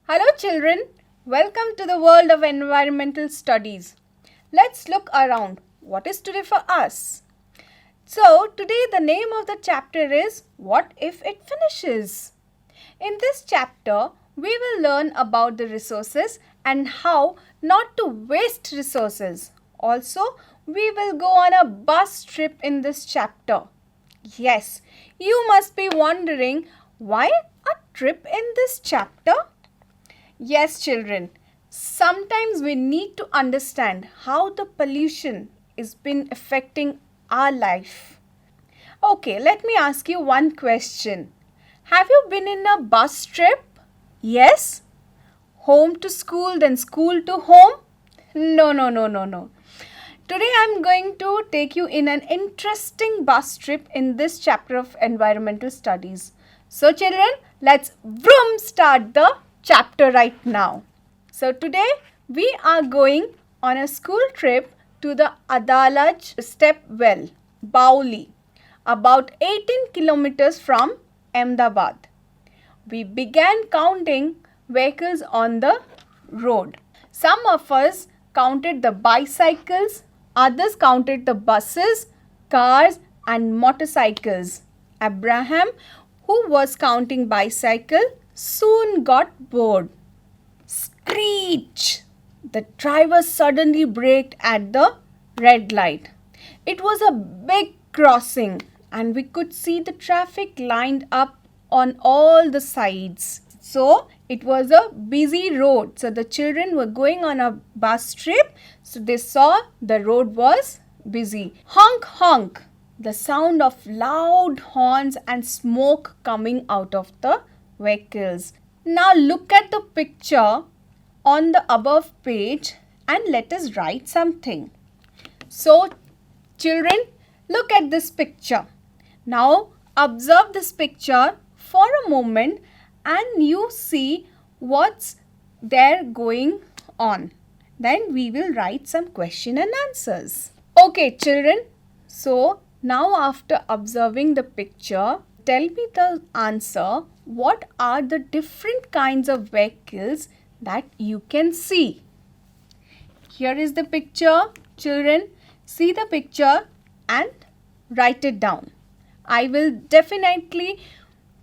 Hello children, welcome to the world of environmental studies. Let's look around. What is today for us? So today the name of the chapter is What If It Finishes? In this chapter, we will learn about the resources and how not to waste resources. Also, we will go on a bus trip in this chapter. Yes, you must be wondering why a trip in this chapter? Yes, children, sometimes we need to understand how the pollution is been affecting our life. Okay, let me ask you one question. Have you been in a bus trip? Yes? Home to school, then school to home? No. Today I am going to take you in an interesting bus trip in this chapter of environmental studies. So children, let's start the chapter right now. So today we are going on a school trip to the Adalaj step well, Bauli, about 18 kilometers from Ahmedabad. We began counting vehicles on the road. Some of us counted the bicycles, others counted the buses, cars and motorcycles. Abraham, who was counting bicycle, soon got bored. Screech! The driver suddenly braked at the red light. It was a big crossing and we could see the traffic lined up on all the sides. So it was a busy road. So the children were going on a bus trip. So they saw the road was busy. Honk honk. The sound of loud horns and smoke coming out of the vehicles. Now look at the picture on the above page and let us write something. So children, look at this picture. Now observe this picture for a moment and you see what's there going on. Then we will write some question and answers. Okay children, so now after observing the picture, tell me the answer. What are the different kinds of vehicles that you can see? Here is the picture. Children, see the picture and write it down. I will definitely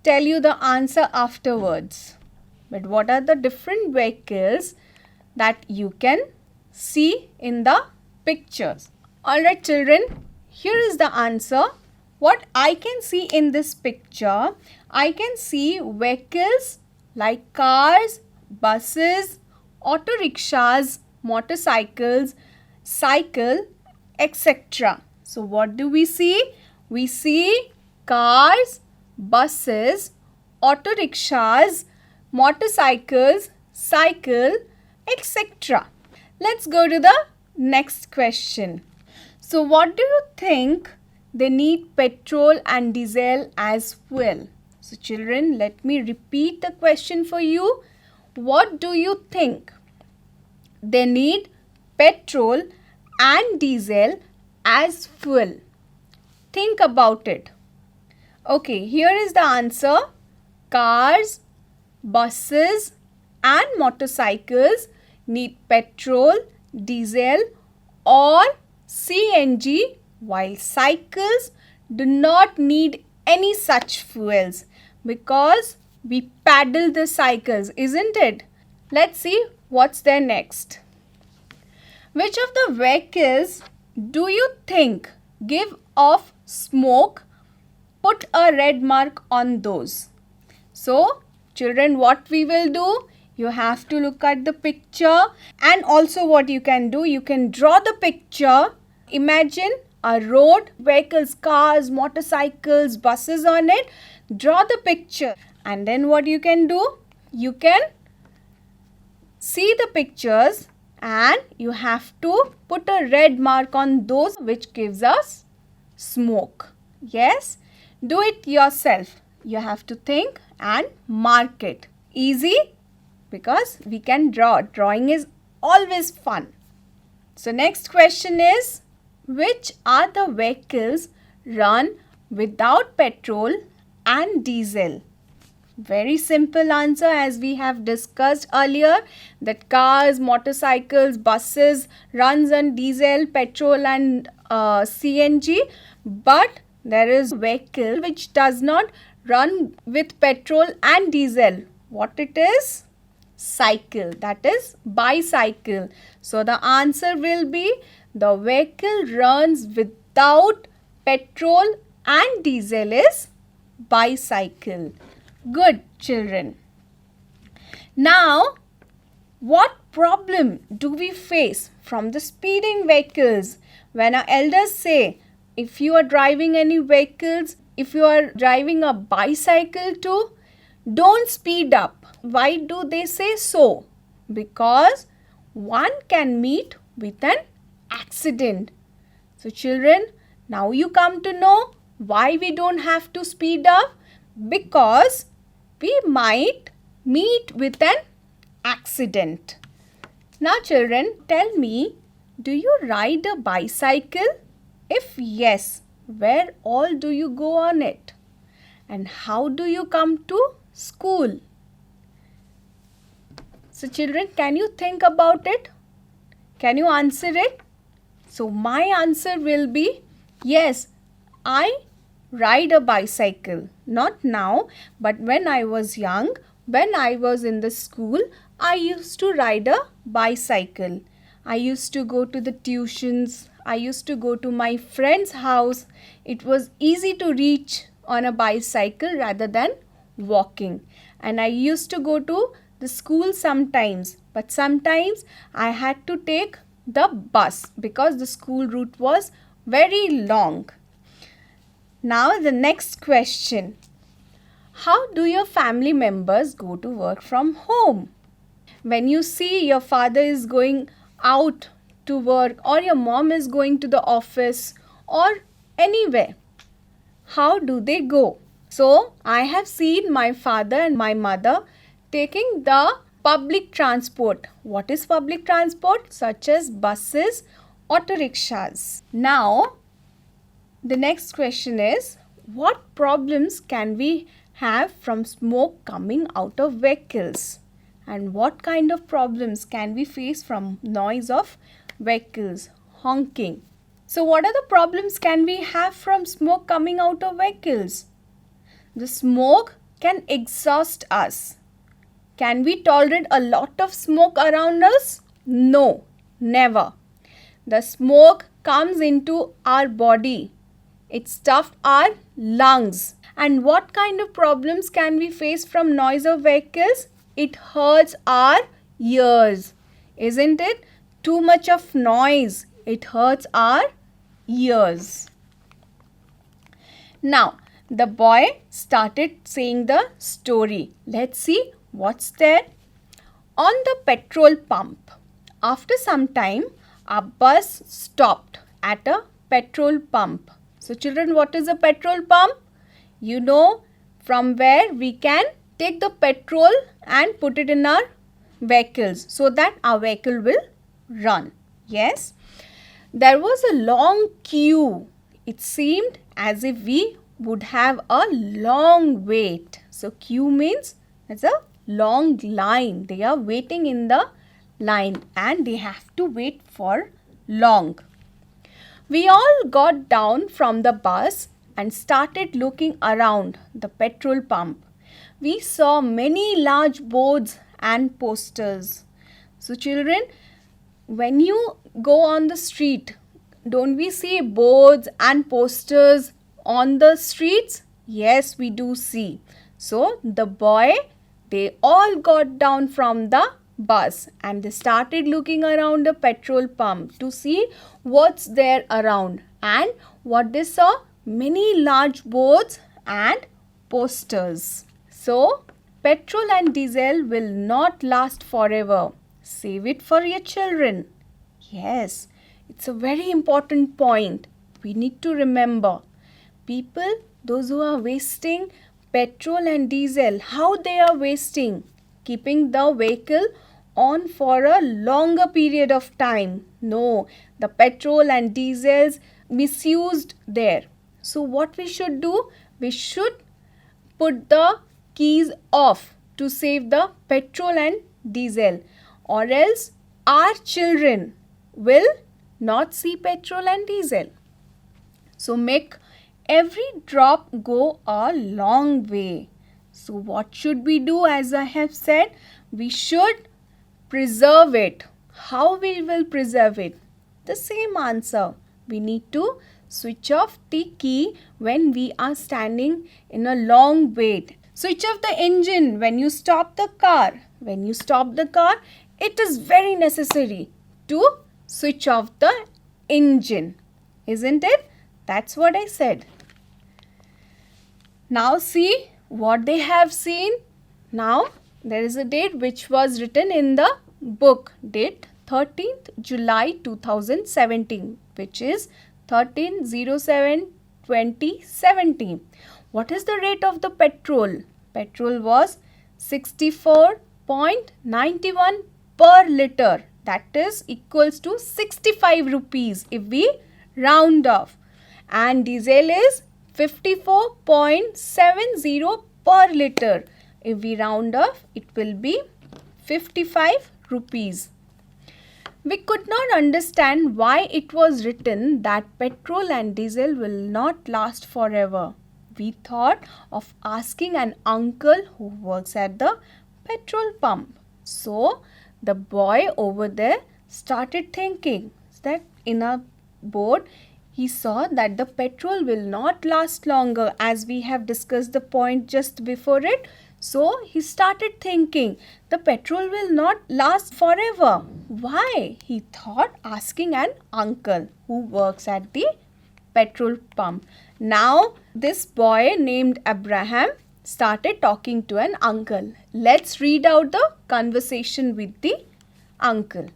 tell you the answer afterwards. But what are the different vehicles that you can see in the pictures? Alright children, here is the answer. What I can see in this picture, I can see vehicles like cars, buses, auto rickshaws, motorcycles, cycle, etc. So what do we see? We see cars, buses, auto rickshaws, motorcycles, cycle, etc. Let's go to the next question. So what do you think they need petrol and diesel as fuel? So children, let me repeat the question for you. What do you think they need petrol and diesel as fuel? Think about it. Okay, here is the answer. Cars, buses and motorcycles need petrol, diesel or CNG, while cycles do not need any such fuels because we paddle the cycles, isn't it? Let's see what's there next. Which of the vehicles do you think give off smoke? Put a red mark on those. So, children, what we will do? You have to look at the picture and also what you can do, you can draw the picture. Imagine a road, vehicles, cars, motorcycles, buses on it. Draw the picture and then what you can do? You can see the pictures and you have to put a red mark on those which gives us smoke. Yes, do it yourself. You have to think and mark it. Easy? Because we can draw. Drawing is always fun. So next question is, which are the vehicles run without petrol and diesel? Very simple answer, as we have discussed earlier, that cars, motorcycles, buses runs on diesel, petrol and CNG. But there is a vehicle which does not run with petrol and diesel. What it is? Cycle, that is bicycle. So the answer will be the vehicle runs without petrol and diesel is bicycle. Good, children. Now, what problem do we face from the speeding vehicles? When our elders say, if you are driving any vehicles, if you are driving a bicycle too, don't speed up. Why do they say so? Because one can meet with an accident. So children, now you come to know why we don't have to speed up. Because we might meet with an accident. Now children, tell me, do you ride a bicycle? If yes, where all do you go on it? And how do you come to school? So children, can you think about it? Can you answer it? So my answer will be yes, I ride a bicycle. Not now, but when I was young, when I was in the school, I used to ride a bicycle. I used to go to the tuitions. I used to go to my friend's house. It was easy to reach on a bicycle rather than walking. And I used to go to the school sometimes, but sometimes I had to take the bus because the school route was very long. Now the next question. How do your family members go to work from home? When you see your father is going out to work or your mom is going to the office or anywhere, how do they go? So I have seen my father and my mother taking the public transport. What is public transport? Such as buses, auto rickshaws. Now the next question is, what problems can we have from smoke coming out of vehicles? And what kind of problems can we face from noise of vehicles, honking? So what are the problems can we have from smoke coming out of vehicles? The smoke can exhaust us. Can we tolerate a lot of smoke around us? No, never. The smoke comes into our body. It stuffed our lungs. And what kind of problems can we face from noise of vehicles? It hurts our ears. Isn't it? Too much of noise. It hurts our ears. Now, the boy started saying the story. Let's see what's there. On the petrol pump. After some time, a bus stopped at a petrol pump. So children, what is a petrol pump? You know from where we can take the petrol and put it in our vehicles so that our vehicle will run. Yes. There was a long queue. It seemed as if we would have a long wait. So queue means it's a long line. They are waiting in the line and they have to wait for long. We all got down from the bus and started looking around the petrol pump. We saw many large boards and posters. So children, when you go on the street, don't we see boards and posters on the streets? Yes, we do see. So the boy, they all got down from the bus and they started looking around the petrol pump to see what's there around. And what they saw? Many large boards and posters. So, petrol and diesel will not last forever. Save it for your children. Yes, it's a very important point. We need to remember. People, those who are wasting petrol and diesel, how they are wasting? Keeping the vehicle on for a longer period of time. No, the petrol and diesels misused there. So what we should do? We should put the keys off to save the petrol and diesel, or else our children will not see petrol and diesel. So make every drop go a long way. So what should we do? As I have said, we should preserve it. How we will preserve it? The same answer. We need to switch off the key when we are standing in a long wait. Switch off the engine when you stop the car. When you stop the car, it is very necessary to switch off the engine. Isn't it? That's what I said. Now see what they have seen. Now there is a date which was written in the book. Date 13th July 2017, which is 13/07/2017. What is the rate of the petrol? Petrol was 64.91 per liter. That is equals to 65 rupees if we round off. And diesel is 54.70 per liter. If we round off, it will be 55 rupees. We could not understand why it was written that petrol and diesel will not last forever. We thought of asking an uncle who works at the petrol pump. So the boy over there started thinking that in a board he saw that the petrol will not last longer, as we have discussed the point just before it. So he started thinking the petrol will not last forever. Why? He thought asking an uncle who works at the petrol pump. Now this boy named Abraham started talking to an uncle. Let's read out the conversation with the uncle.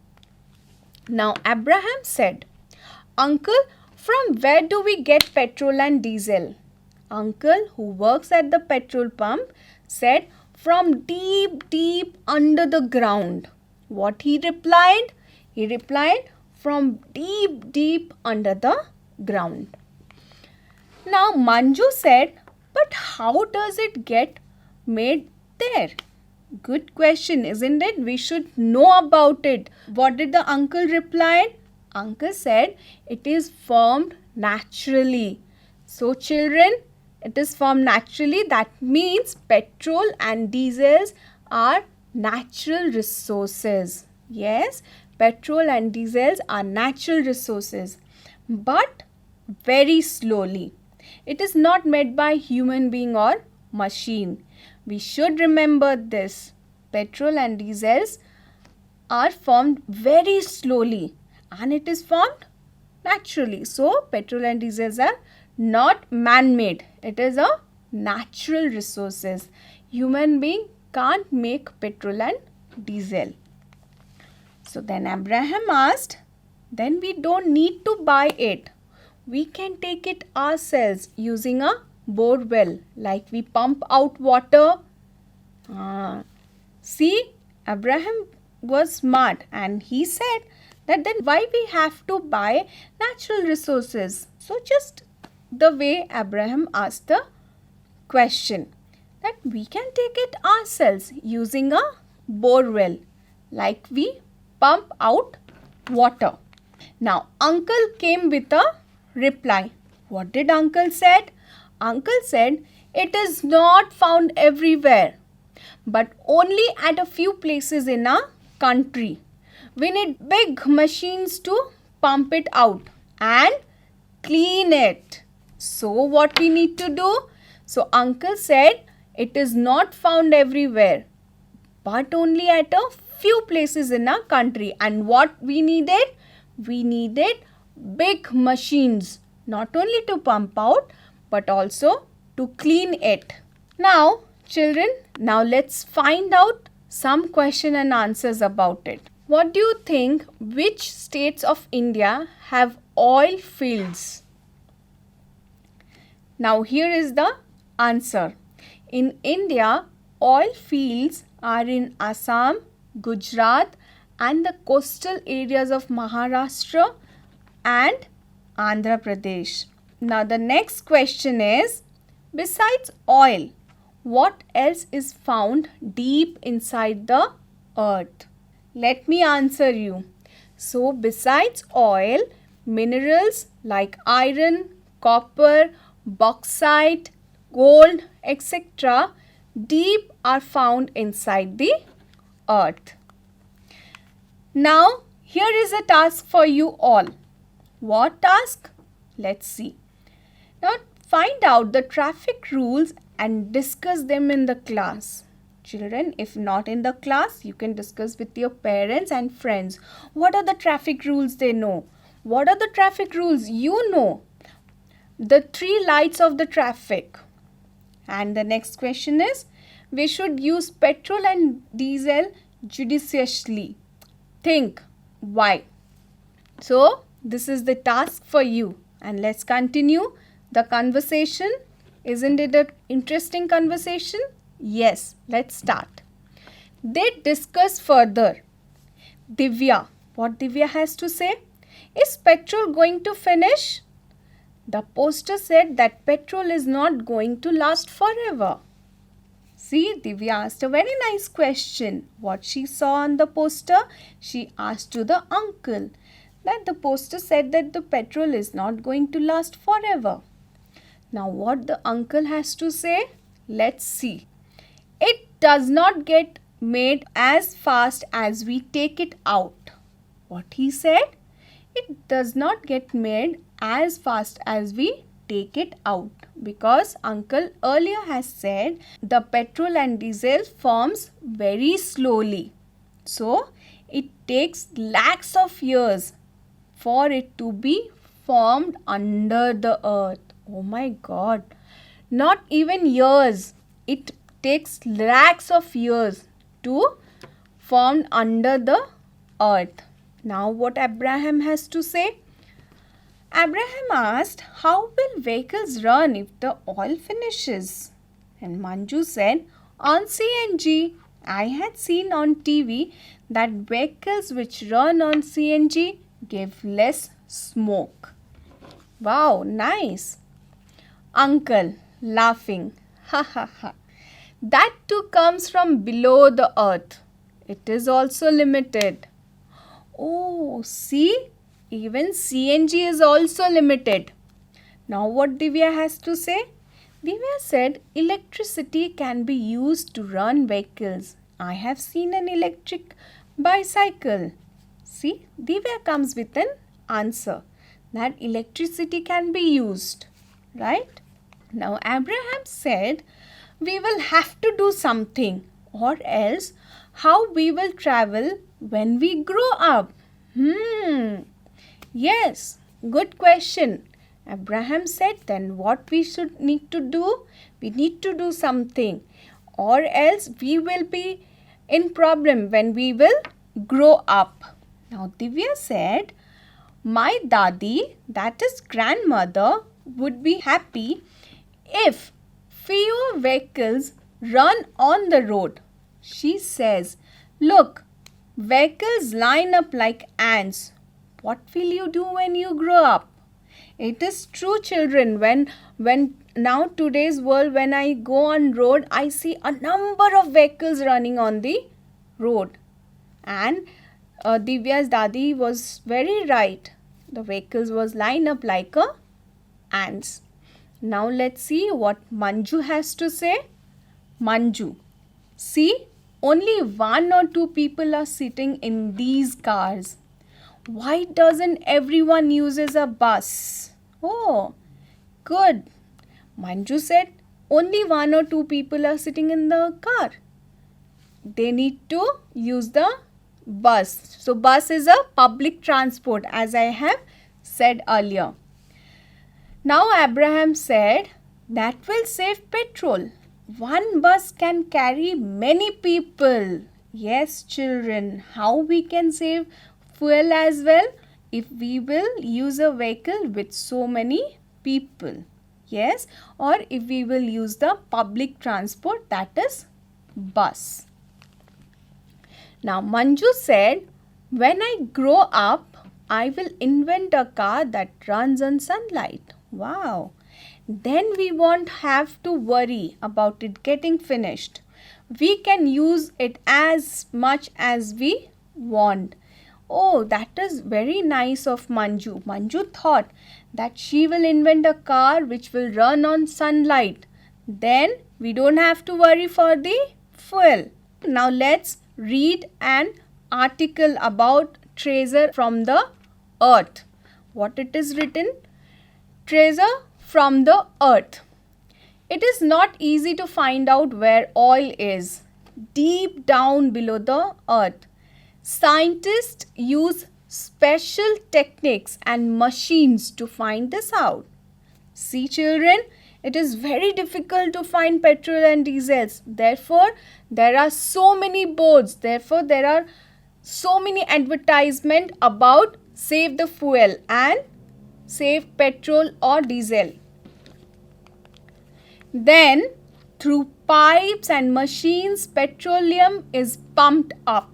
Now Abraham said, "Uncle, from where do we get petrol and diesel?" Uncle, who works at the petrol pump, said, "From deep under the ground." What he replied? He replied, "From deep under the ground." Now Manju said, "But how does it get made there?" Good question, isn't it? We should know about it. What did the uncle reply? Uncle said, "It is formed naturally." So children, it is formed naturally. That means petrol and diesels are natural resources. Yes, petrol and diesels are natural resources, but very slowly. It is not made by human being or machine. We should remember this. Petrol and diesels are formed very slowly and it is formed naturally. So petrol and diesels are not man-made. It is a natural resources. Human being can't make petrol and diesel. So then Abraham asked, "Then we don't need to buy it. We can take it ourselves using a bore well, like we pump out water." See, Abraham was smart and he said that then why we have to buy natural resources? So just the way Abraham asked the question, that we can take it ourselves using a bore well, like we pump out water. Now uncle came with a reply. What did uncle said? Uncle said, "It is not found everywhere, but only at a few places in a country. We need big machines to pump it out and clean it." So what we need to do? So uncle said, it is not found everywhere, but only at a few places in a country. And what we needed? We needed big machines, not only to pump out, but also to clean it. Now, children, now let's find out some question and answers about it. What do you think, which states of India have oil fields? Now here is the answer. In India, oil fields are in Assam, Gujarat and the coastal areas of Maharashtra and Andhra Pradesh. Now the next question is, besides oil, what else is found deep inside the earth? Let me answer you. So, besides oil, minerals like iron, copper, bauxite, gold, etc., deep are found inside the earth. Now, here is a task for you all. What task? Let's see. Now, find out the traffic rules and discuss them in the class. Children, if not in the class, you can discuss with your parents and friends. What are the traffic rules they know? What are the traffic rules you know? The 3 lights of the traffic. And the next question is, we should use petrol and diesel judiciously. Think, why? So, this is the task for you. And let's continue the conversation. Isn't it an interesting conversation? Yes, let's start. They discuss further. Divya, what Divya has to say? Is petrol going to finish? The poster said that petrol is not going to last forever. See, Divya asked a very nice question. What she saw on the poster, she asked to the uncle. That the poster said that the petrol is not going to last forever. Now what the uncle has to say? Let's see. It does not get made as fast as we take it out. What he said? It does not get made as fast as we take it out, because uncle earlier has said the petrol and diesel forms very slowly. So it takes lakhs of years for it to be formed under the earth. Oh my God. Not even years. It takes lakhs of years to form under the earth. Now what Abraham has to say? Abraham asked, how will vehicles run if the oil finishes? And Manju said, on CNG. I had seen on TV that vehicles which run on CNG give less smoke. Wow, nice. Uncle, laughing. Ha ha ha. That too comes from below the earth. It is also limited. Oh, see? Even CNG is also limited. Now what Divya has to say? Divya said electricity can be used to run vehicles. I have seen an electric bicycle. See, Divya comes with an answer that electricity can be used. Right? Now Abraham said we will have to do something, or else how we will travel when we grow up. Yes, good question. Abraham said then what we should need to do? We need to do something, or else we will be in problem when we will grow up. Now Divya said, my dadi, that is grandmother, would be happy if fewer vehicles run on the road. She says, look, vehicles line up like ants. What will you do when you grow up? It is true, children. When now today's world, when I go on road, I see a number of vehicles running on the road. And Divya's dadi was very right. The vehicles was lined up like ants. Now let's see what Manju has to say. Manju, see, only 1 or 2 people are sitting in these cars. Why doesn't everyone uses a bus? Oh, good. Manju said only 1 or 2 people are sitting in the car. They need to use the bus. So bus is a public transport, as I have said earlier. Now Abraham said that will save petrol. One bus can carry many people. Yes, children, how we can save fuel as well? If we will use a vehicle with so many people. Yes, or if we will use the public transport, that is bus. Now Manju said, when I grow up, I will invent a car that runs on sunlight. Wow. then we won't have to worry about it getting finished. We can use it as much as we want. Oh, that is very nice of Manju. Manju thought that she will invent a car which will run on sunlight. Then we don't have to worry for the fuel. Now let's read an article about treasure from the earth. What it is written? Treasure from the earth. It is not easy to find out where oil is deep down below the earth. Scientists use special techniques and machines to find this out. See children, it is very difficult to find petrol and diesels. Therefore, there are so many boards. Therefore, there are so many advertisements about save the fuel and save petrol or diesel. Then, through pipes and machines, petroleum is pumped up.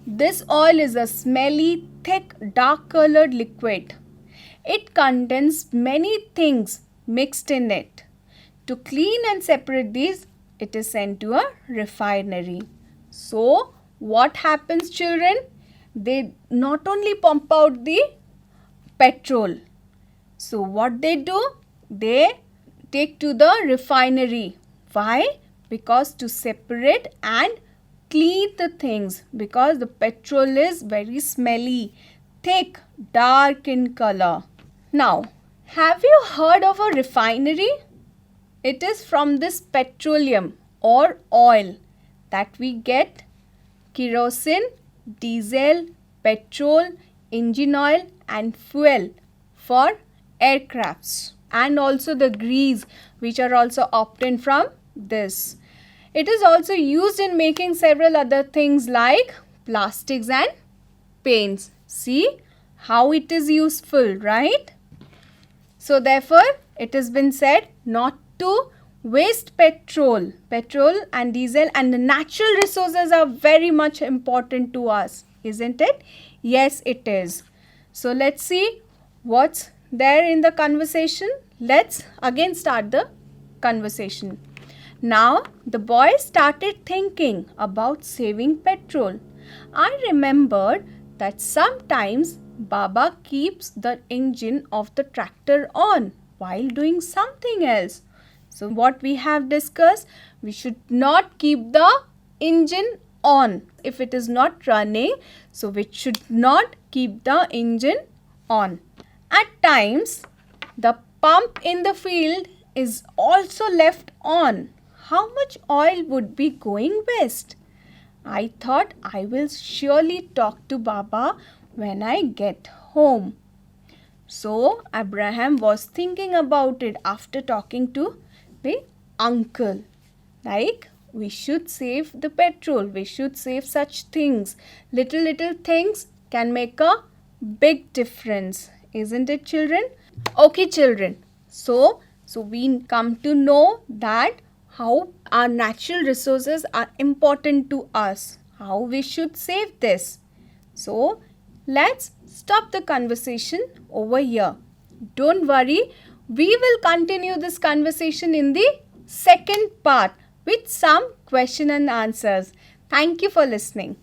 This oil is a smelly, thick, dark-colored liquid. It contains many things mixed in it. To clean and separate these, it is sent to a refinery. So, what happens, children? They not only pump out the petrol. So, what they do? They take to the refinery. Why? Because to separate and clean the things, because the petrol is very smelly, thick, dark in color. Now, have you heard of a refinery? It is from this petroleum or oil that we get kerosene, diesel, petrol, engine oil and fuel for aircrafts, and also the grease which are also obtained from this. It is also used in making several other things like plastics and paints. See how it is useful, right? So therefore, it has been said not to waste petrol and diesel, and the natural resources are very much important to us, isn't it? Yes, it is. So let's see what's there in the conversation. Let's again start the conversation. Now the boy started thinking about saving petrol. I remembered that sometimes Baba keeps the engine of the tractor on while doing something else. So what we have discussed, we should not keep the engine on if it is not running. So we should not keep the engine on. At times, the pump in the field is also left on. How much oil would be going waste? I thought I will surely talk to Baba when I get home. So Abraham was thinking about it after talking to the uncle. Like, we should save the petrol. We should save such things. Little things can make a big difference. Isn't it, children? Okay, children. So we come to know that how our natural resources are important to us. How we should save this. So, let's stop the conversation over here. Don't worry. We will continue this conversation in the second part with some question and answers. Thank you for listening.